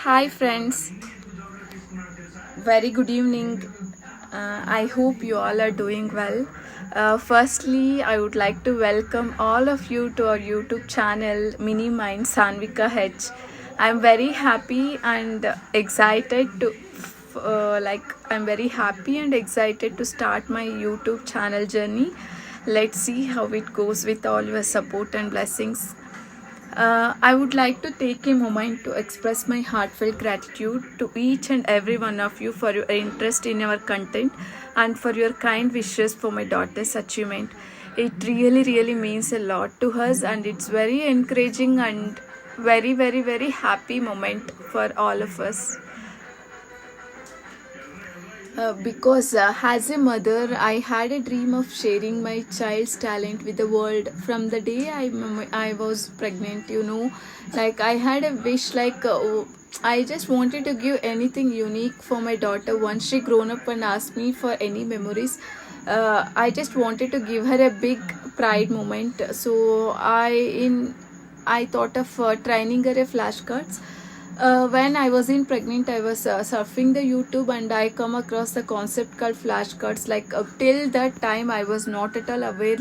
Hi friends, very good evening. I hope you all are doing well. Firstly, I would like to welcome all of you to our YouTube channel Mini Mind Saanvikha H. I'm very happy and excited to I'm very happy and excited to start my YouTube channel journey. Let's see how it goes with all your support and blessings. I would like to take a moment to express my heartfelt gratitude to each and every one of you for your interest in our content and for your kind wishes for my daughter's achievement. It really means a lot to us, and it's very encouraging and very happy moment for all of us. Because as a mother, I had a dream of sharing my child's talent with the world from the day I was pregnant. Like I had a wish, I just wanted to give anything unique for my daughter. Once she grown up and asked me for any memories, I just wanted to give her a big pride moment. So I thought of training her a flashcards. When I was in pregnant, I was surfing the YouTube and I come across the concept called flashcards. Till that time, I was not at all aware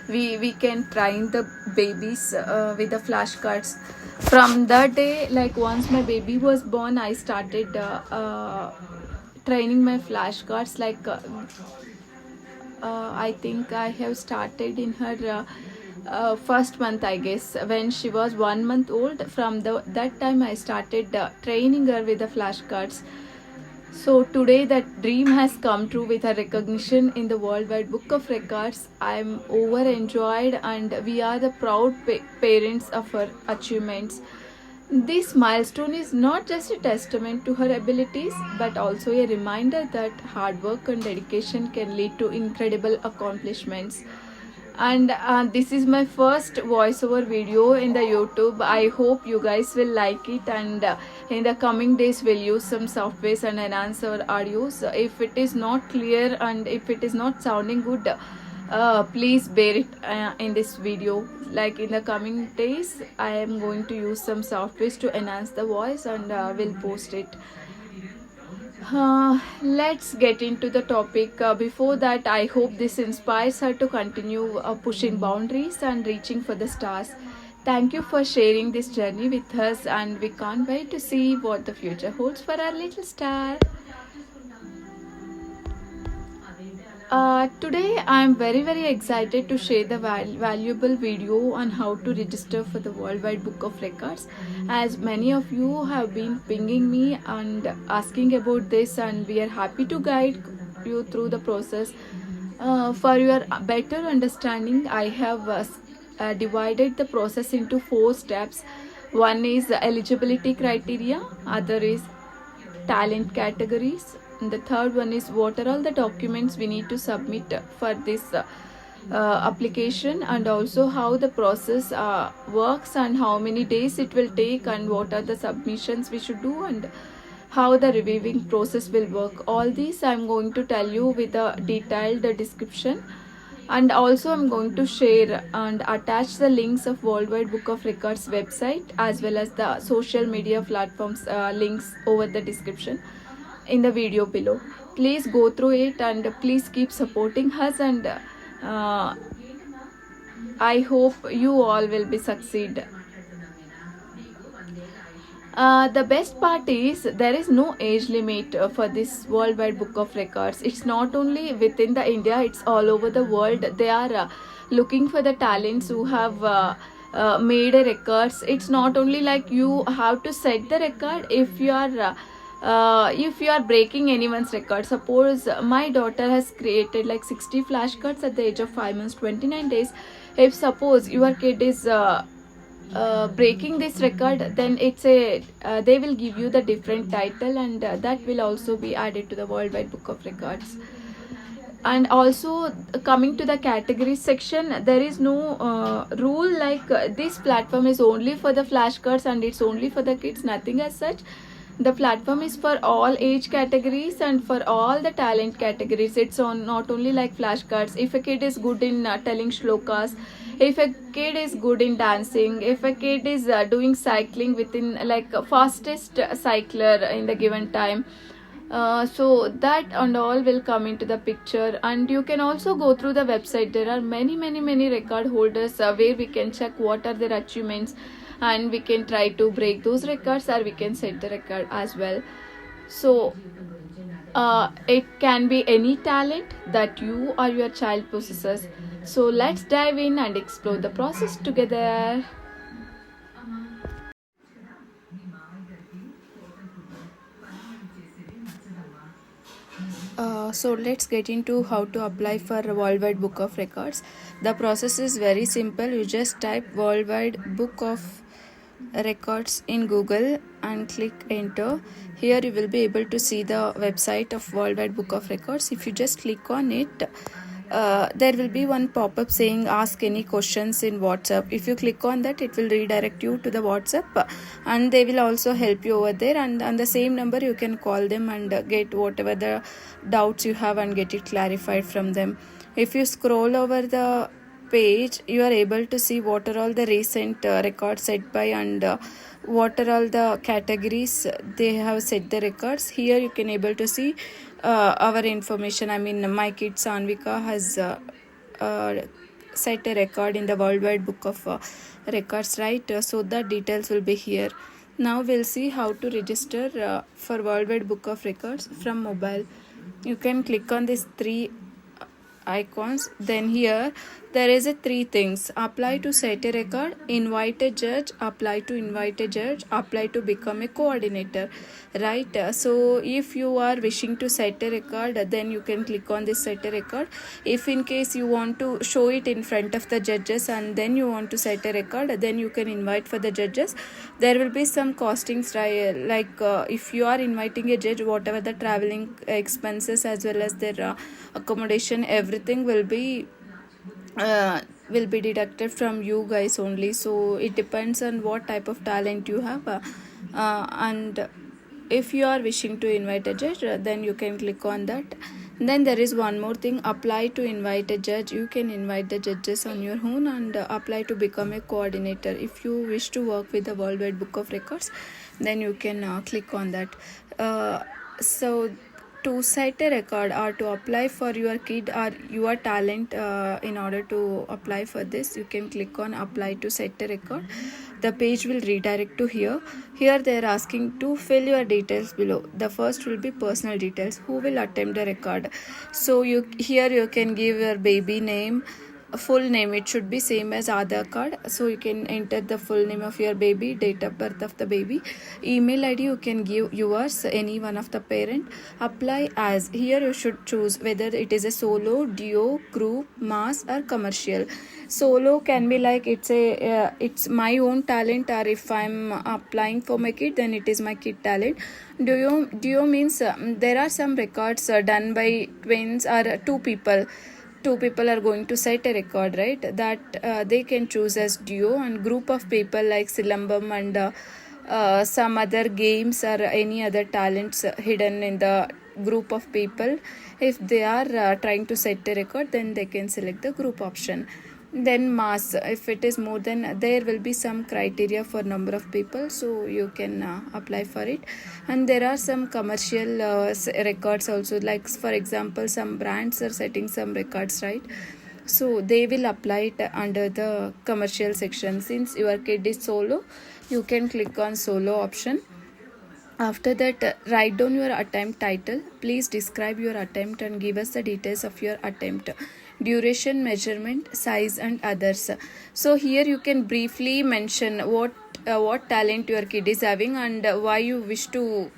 we can train the babies with the flashcards. From that day, like once my baby was born, I started training my flashcards. I think I have started in her first month, I guess, when she was 1 month old. From that time I started training her with the flashcards. So today that dream has come true with a recognition in the worldwide book of records. I'm overjoyed and we are the proud parents of her achievements. This milestone is not just a testament to her abilities but also a reminder that hard work and dedication can lead to incredible accomplishments. And this is my first voiceover video in the YouTube. I hope you guys will like it, and in the coming days we'll use some softwares and enhance our audios. If it is not clear and if it is not sounding good, please bear it in this video. Like in the coming days I am going to use some softwares to enhance the voice, and will post it. Let's get into the topic. Before that, I hope this inspires her to continue pushing boundaries and reaching for the stars. Thank you for sharing this journey with us, and we can't wait to see what the future holds for our little star. Today I am very excited to share the valuable video on how to register for the Worldwide Book of Records, as many of you have been pinging me and asking about this, and we are happy to guide you through the process. For your better understanding, I have divided the process into 4 steps. One is eligibility criteria, other is talent categories, and the third one is what are all the documents we need to submit for this application, and also how the process works and how many days it will take and what are the submissions we should do and how the reviewing process will work. All these I'm going to tell you with a detailed description, and also I'm going to share and attach the links of Worldwide Book of Records website as well as the social media platforms links over the description in the video below. Please go through it and please keep supporting us, and I hope you all will be succeed. The best part is there is no age limit for this Worldwide Book of Records. It's not only within the India, it's all over the world. They are looking for the talents who have made a records. It's not only like you have to set the record. If you are breaking anyone's record, suppose my daughter has created like 60 flashcards at the age of 5 months 29 days. If suppose your kid is breaking this record, then they will give you the different title, and that will also be added to the Worldwide Book of Records. And also coming to the categories section, there is no rule like this platform is only for the flashcards and it's only for the kids, nothing as such. The platform is for all age categories and for all the talent categories. It's on not only like flashcards. If a kid is good in telling shlokas, If a kid is good in dancing, if a kid is doing cycling within like fastest cycler in the given time, so that and all will come into the picture. And you can also go through the website. There are many record holders where we can check what are their achievements, and we can try to break those records, or we can set the record as well. So it can be any talent that you or your child possesses. So let's dive in and explore the process together. So let's get into how to apply for Worldwide Book of Records. The process is very simple. You just type Worldwide Book of Records in Google and click enter. Here you will be able to see the website of Worldwide Book of Records. If you just click on it, there will be one pop-up saying ask any questions in WhatsApp. If you click on that, it will redirect you to the WhatsApp, and they will also help you over there, and on the same number you can call them and get whatever the doubts you have and get it clarified from them. If you scroll over the page, you are able to see what are all the recent records set by, and what are all the categories they have set the records. Here you can able to see our information. I mean, my kid Saanvikha has set a record in the Worldwide Book of Records, right? So the details will be here. Now we'll see how to register for Worldwide Book of Records from mobile. You can click on these three icons. Then here there is a three things: apply to set a record, invite a judge, apply to invite a judge, apply to become a coordinator, right? So if you are wishing to set a record, then you can click on this set a record. If in case you want to show it in front of the judges and then you want to set a record, then you can invite for the judges. There will be some costings, like if you are inviting a judge, whatever the traveling expenses as well as their accommodation, everything will be deducted from you guys only. So it depends on what type of talent you have, and if you are wishing to invite a judge, then you can click on that. Then there is one more thing: apply to invite a judge. You can invite the judges on your own, and apply to become a coordinator. If you wish to work with the Worldwide Book of Records, then you can click on that. So to set a record or to apply for your kid or your talent, in order to apply for this, you can click on apply to set a record. The page will redirect to here. Here they are asking to fill your details below. The first will be personal details: who will attempt the record. So you can give your baby name, full name. It should be same as Aadhaar card. So you can enter the full name of your baby, date of birth of the baby, email ID you can give yours, any one of the parent. Apply as. Here you should choose whether it is a solo, duo, group, mass or commercial. Solo can be like it's my own talent, or if I'm applying for my kid, then it is my kid talent. Duo means there are some records done by twins or two people are going to set a record, right? That they can choose as duo. And group of people like silambam and some other games or any other talents hidden in the group of people. If they are trying to set a record, then they can select the group option. Then mass, if it is more than, there will be some criteria for number of people, so you can apply for it. And there are some commercial records also, like for example some brands are setting some records, right? So they will apply it under the commercial section. Since your kid is solo, you can click on solo option. After that, write down your attempt title. Please describe your attempt and give us the details of your attempt, duration, measurement, size and others. So here you can briefly mention what talent your kid is having and why you wish to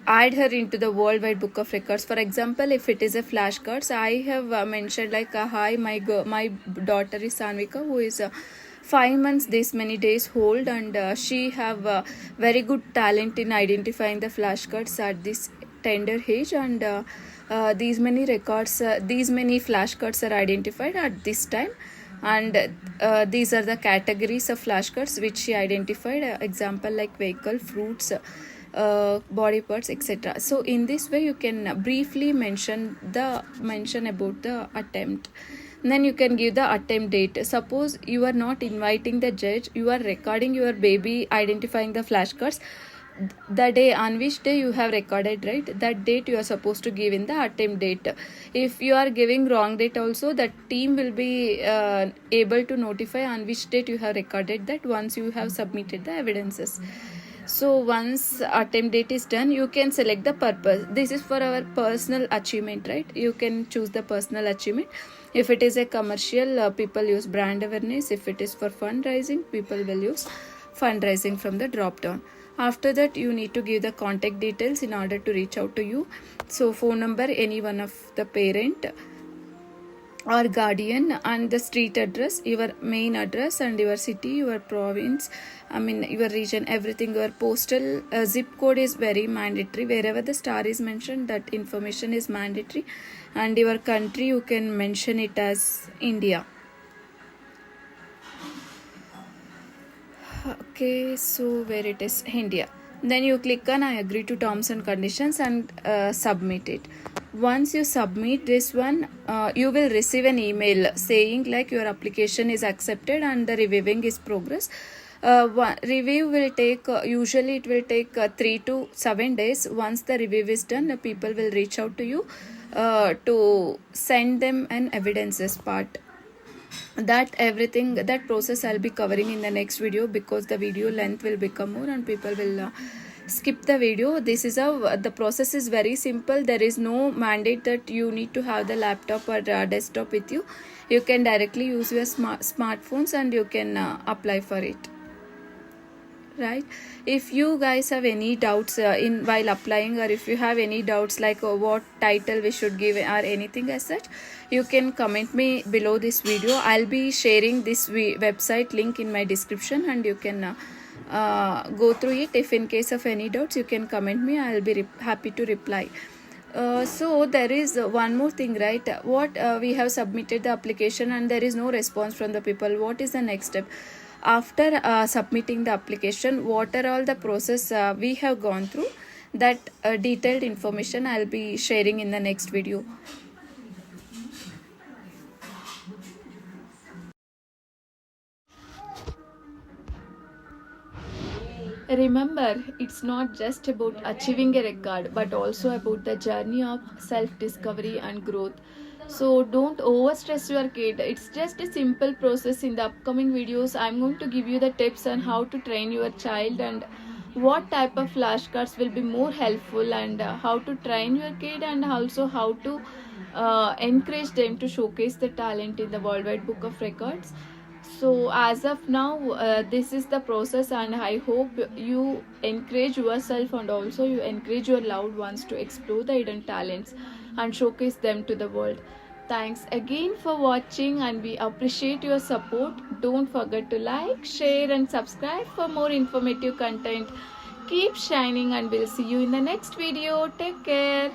add her into the Worldwide Book of Records. For example, if it is a flashcards, I have mentioned like hi, my daughter is Saanvikha, who is 5 months this many days old, and she have very good talent in identifying the flashcards at this tender age, and these many records, these many flashcards are identified at this time, and these are the categories of flashcards which she identified, example like vehicle, fruits, body parts, etc. So in this way you can briefly mention about the attempt. Then you can give the attempt date. Suppose you are not inviting the judge, you are recording your baby identifying the flashcards. The day on which day you have recorded, right, that date you are supposed to give in the attempt date. If you are giving wrong date also, the team will be able to notify on which date you have recorded that once you have submitted the evidences. So once attempt date is done, you can select the purpose. This is for our personal achievement, right? You can choose the personal achievement. If it is a commercial, people use brand awareness. If it is for fundraising, people will use fundraising from the drop down. After that, you need to give the contact details in order to reach out to you. So phone number, any one of the parent or guardian, and the street address, your main address, and your city, your province, your region, everything. Your postal zip code is very mandatory. Wherever the star is mentioned, that information is mandatory. And your country, you can mention it as India. Okay, so where it is, India. Then you click on I agree to terms and conditions and submit it. Once you submit this one, you will receive an email saying like your application is accepted and the reviewing is progress. Review will take, usually it will take 3 to 7 days. Once the review is done, people will reach out to you to send them an evidences part. That everything, that process I'll be covering in the next video, because the video length will become more and people will skip the video. This is how the process is very simple. There is no mandate that you need to have the laptop or desktop with you. You can directly use your smartphones and you can apply for it, right? If you guys have any doubts in while applying, or if you have any doubts like what title we should give or anything as such, you can comment me below this video. I'll be sharing this website link in my description and you can go through it. If in case of any doubts, you can comment me. I'll be happy to reply. So there is one more thing, right? What we have submitted the application and there is no response from the people. What is the next step? After submitting the application, what are all the process we have gone through, that detailed information I'll be sharing in the next video. Remember, it's not just about achieving a record, but also about the journey of self-discovery and growth. So don't overstress your kid. It's just a simple process. In the upcoming videos, I'm going to give you the tips on how to train your child and what type of flashcards will be more helpful, and how to train your kid, and also how to encourage them to showcase the talent in the Worldwide Book of Records. So as of now, this is the process, and I hope you encourage yourself and also you encourage your loved ones to explore the hidden talents and showcase them to the world. Thanks again for watching, and we appreciate your support. Don't forget to like, share and subscribe for more informative content. Keep shining, and we'll see you in the next video. Take care.